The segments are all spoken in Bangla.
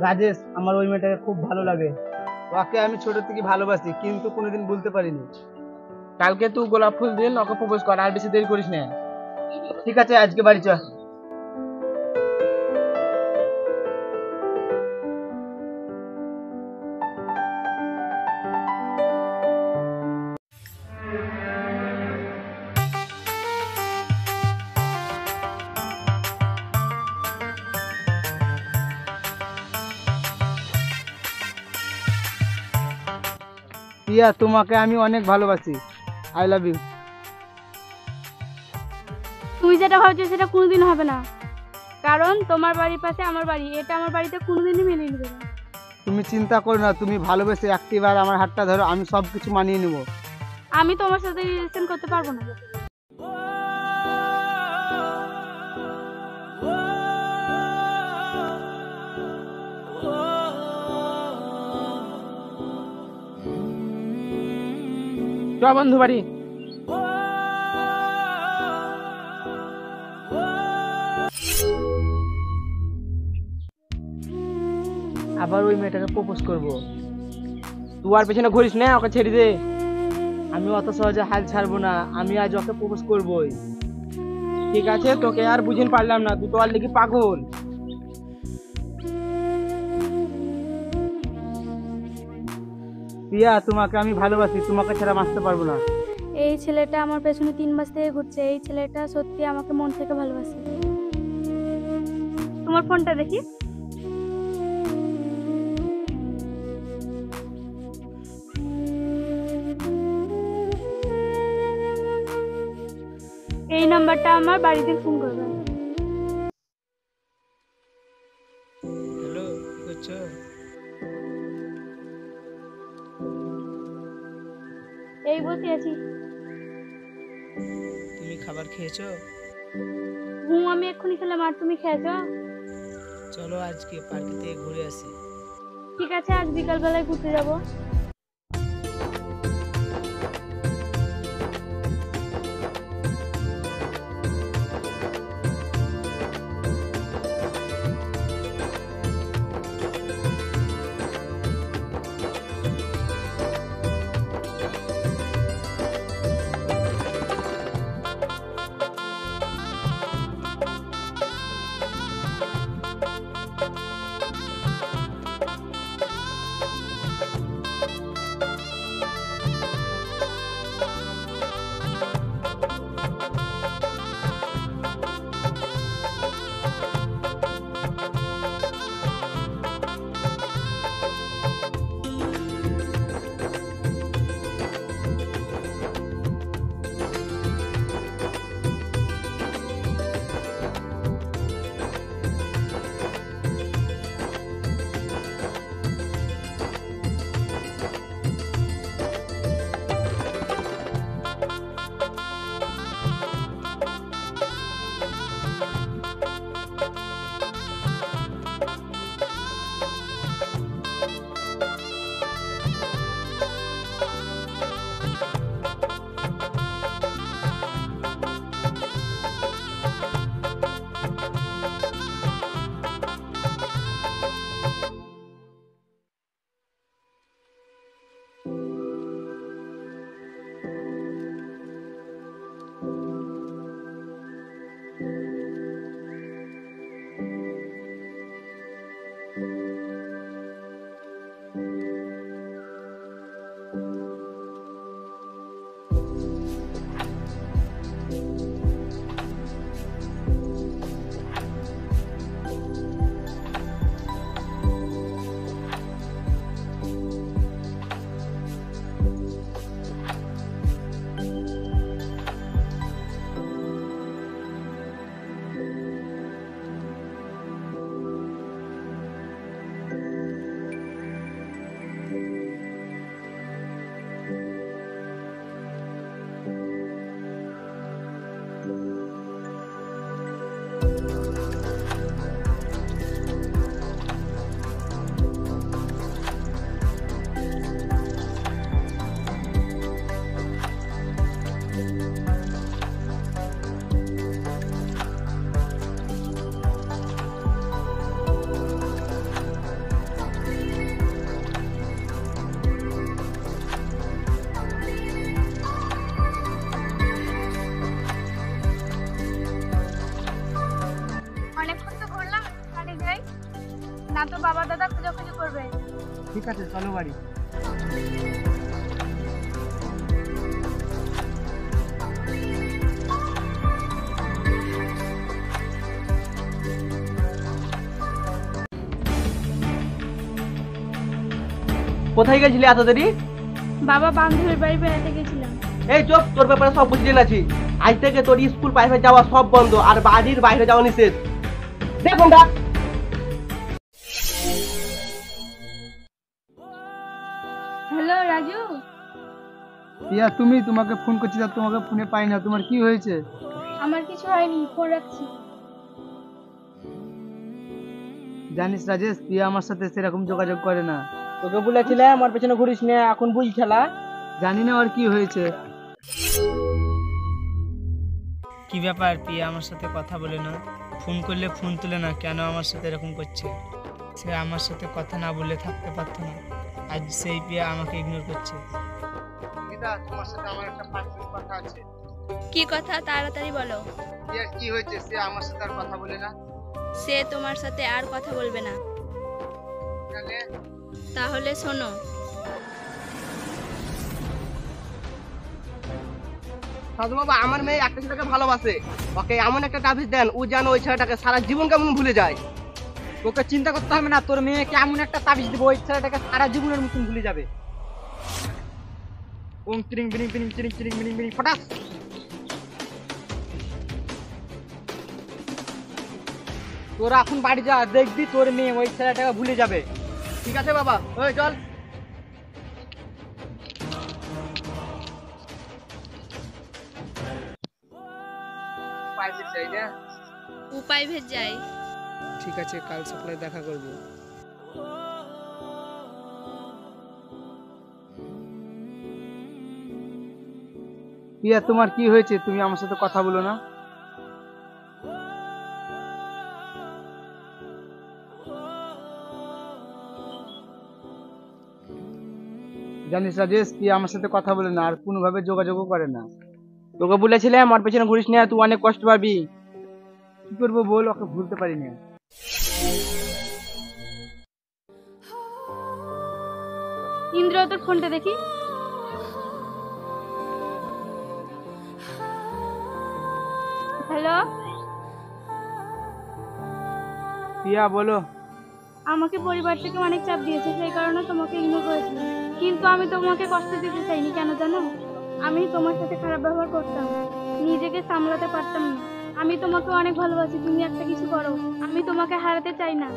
রাজেশ, আমার ওই মেয়েটাকে খুব ভালো লাগে। ওকে আমি ছোট থেকে ভালোবাসি, কিন্তু কোনোদিন বলতে পারিনি। কালকে তুই গোলাপ ফুল দিন ওকে প্রপোজ কর, আর বেশি দেরি করিস না। ঠিক আছে, আজকে বাড়ি চ। প্রিয়া, তোমাকে আমি অনেক ভালোবাসি। I love you. তুমি যেটা ভাবছো সেটা কোনোদিন হবে না, কারণ তোমার বাড়ির পাশে আমার বাড়ি, এটা আমার বাড়িতে কোনোদিনই মেনে নেবে না। তুমি চিন্তা করো না, তুমি ভালোবেসে একটিবার আমার হাতটা ধরো, আমি সব কিছু মানিয়ে নেব। আমি তোমার সাথে রিলেশন করতে পারবো না। চ বন্ধু বাড়ি। আবার ওই মেয়েটাকে প্রপোজ করব। তুই আর পেছনে ঘুরিস না, ওকে ছেড়ে দে। আমি অত সহজে হাল ছাড়বো না, আমি আজ ওকে প্রপোজ করবই। ঠিক আছে, তোকে আর বুঝিন পারলাম না, তুই তো আর লিখি পাগল। প্রিয়া, তোমাকে আমি ভালোবাসি, তোমাকে ছাড়া বাঁচতে পারবো না। এই ছেলেটা আমার পেছনে 3 মাস থেকে ঘুরছে, এই ছেলেটা সত্যি আমাকে মন থেকে ভালোবাসে। তোমার ফোনটা দেখি। এই নাম্বারটা আমার বাড়িতে ফোন করবে। হ্যালো, কি করছো? এই বসে আছি। তুমি খাবার খেয়েছো? আমি এক্ষুনি খেলাম, আর তুমি খেয়েছো? চলো আজকে পার্কে থেকে ঘুরে আসি। ঠিক আছে, আজ বিকাল বেলায় ঘুরতে যাবো। না তো বাবা দাদা খোঁজাখুঁজি করবে। ঠিক আছে, চলো বাড়ি। কোথায় গেছিলি এত দেরি? বাবা বান্ধবীর বাড়ি বেড়াতে গেছিলাম। এই চুপ, তোর ব্যাপারে সব বুঝে জেনেছি। আজ থেকে তোর স্কুল প্রাইভেট যাওয়া সব বন্ধ, আর বাড়ির বাইরে যাওয়া নিষেধ। দেখুন না। হ্যালো রাজু। প্রিয়া, তোমাকে ফোন করছি, তোমাকে ফোনে পাই না, তোমার কি হয়েছে? আমার কিছু হয়নি, ফোন রাখছি। জানিস রাজেশ, প্রিয়া আমার সাথে সেরকম যোগাযোগ করে না। তোকে বলেছিলে আমার পেছনে ঘুরিস না, এখন বুঝ খেলা। জানি না ওর কি হয়েছে। কি ব্যাপার, প্রিয়া আমার সাথে কথা বলে না? ফোন করলে ফোন তুলে না, কেন আমার সাথে এরকম করছে? সে আমার সাথে কথা না বলে থাকতে পারতো না, আজ সেই প্রিয়া আমাকে ইগনোর করছে। তোমার সাথে আমার একটা পার্সোনাল কথা আছে। কি কথা, তাড়াতাড়ি বলো। প্রিয়ার কি হয়েছে? সে আমার সাথে আর কথা বলে না। সে তোমার সাথে আর কথা বলবে না। তাহলে শোনো, সাধু বাবা, আমার মেয়ে একটা ছেলেকে ভালোবাসে, ওকে এমন একটা তাবিজ দেন ও যেন ওই ছেলেটাকে সারা জীবন কেমন ভুলে যায়। তোকে চিন্তা করতে হবে না, তোর মেয়েকে এমন একটা তাবিজ দিব ওই ছেলেটাকে সারা জীবনের মতন ভুলে যাবে। ওম ত্রিং বিরিং বিরিং ত্রিং ত্রিং বিরিং বিরিং ফটাস। তোরা এখন বাড়ি যা, দেখবি তোর মেয়ে ওই ছেলেটাকে ভুলে যাবে। ঠিক আছে বাবা, ওই চল। উপায় ভেদ যাই। ঠিক আছে, কাল সকালে দেখা করবো। প্রিয়া, তোমার কি হয়েছে? তুমি আমার সাথে কথা বলো না। জানিস রাজেশ, প্রিয়া আমার সাথে কথা বলে না, আর কোনোভাবে যোগাযোগও করে না। তোকে বলেছিলাম আমার পেছনে ঘুরিস না, তুই অনেক কষ্ট পাবি। কি করবো বল, ওকে ভুলতে পারি না। ইন্দ্র, তোর ফোনটা দেখি। হ্যালো। প্রিয়া, বলো। আমাকে পরিবার থেকে অনেক চাপ দিয়েছে, সেই কারণে তোমাকে ইগনোর করেছি। কিন্তু আমি তোমাকে কষ্ট দিতে চাইনি, কেন জানো? আমি তোমার সাথে খারাপ ব্যবহার করতাম, নিজেকে সামলাতে পারতাম না। আমি তোমাকে অনেক ভালোবাসি, তুমি একটা কিছু করো। আমি তোমাকে হারাতে চাই না।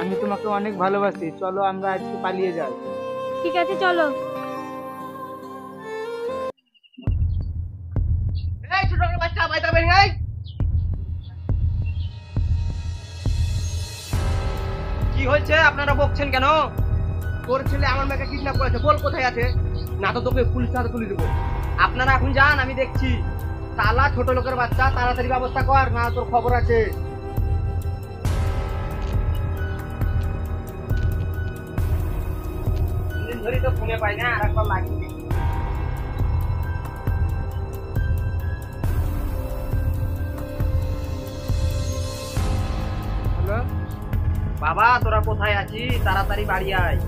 আমি তোমাকে অনেক ভালোবাসি, চলো আমরা আজকে পালিয়ে যাই। ঠিক আছে, চলো। এই ছোট ছোট বাচ্চা, বাইরে বেরিয়ে আয়। কি হয়েছে, আপনারা বকছেন কেন? তোর ছেলে আমার মেয়েকে কিডন্যাপ করেছে, বল কোথায় আছে? না তো তোকে পুলিশের হাতে তুলে দেবো। আপনারা এখন যান, আমি দেখছি। তালা ছোট লোকের বাচ্চা, তাড়াতাড়ি ব্যবস্থা কর, না তোর খবর আছে। দিন ধরে তো ফোনে পাই না, আর একবার লাগিয়ে দিই। হ্যালো। বাবা, তোরা কোথায় আছিস? তাড়াতাড়ি বাড়ি আয়,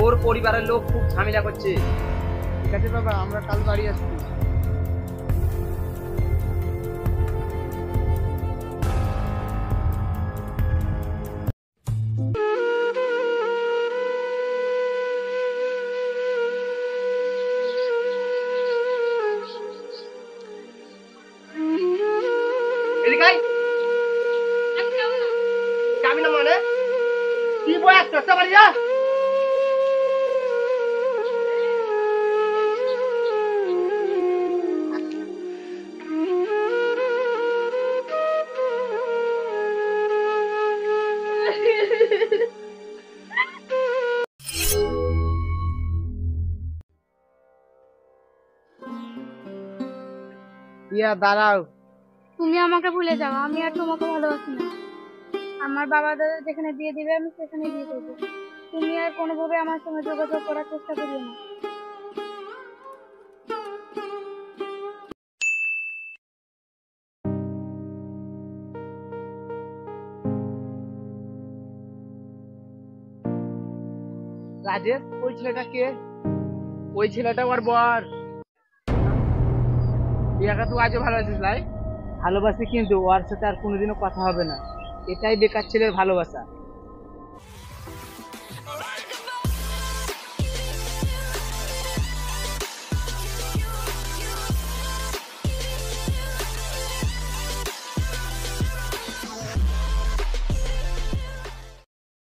ওর পরিবারের লোক খুব ঝামেলা করছে। ঠিক আছে বাবা, আমরা কাল বাড়ি আসছি। এদিকে আয়। যাবি না মানে? কি বয় একটা বাড়ি যা। প্রিয়া, দাঁড়াও। তুমি আমাকে ভুলে যাও, আমি আর তোমাকে ভালোবাসি না। আমার বাবা দাদা যেখানে বিয়ে দিবে আমি সেখানে বিয়ে করবো। তুমি আর কোনোভাবে আমার সঙ্গে যোগাযোগ করার চেষ্টা করিও না। রাজেশ, ওই ছেলেটা কে? ওই ছেলেটা ওর বর। রিয়াকে তুই আজও ভালো আছিস লাই? ভালোবাসি, কিন্তু ওর সাথে আর কোনোদিনও কথা হবে না। এটাই বেকার ছেলের ভালোবাসা।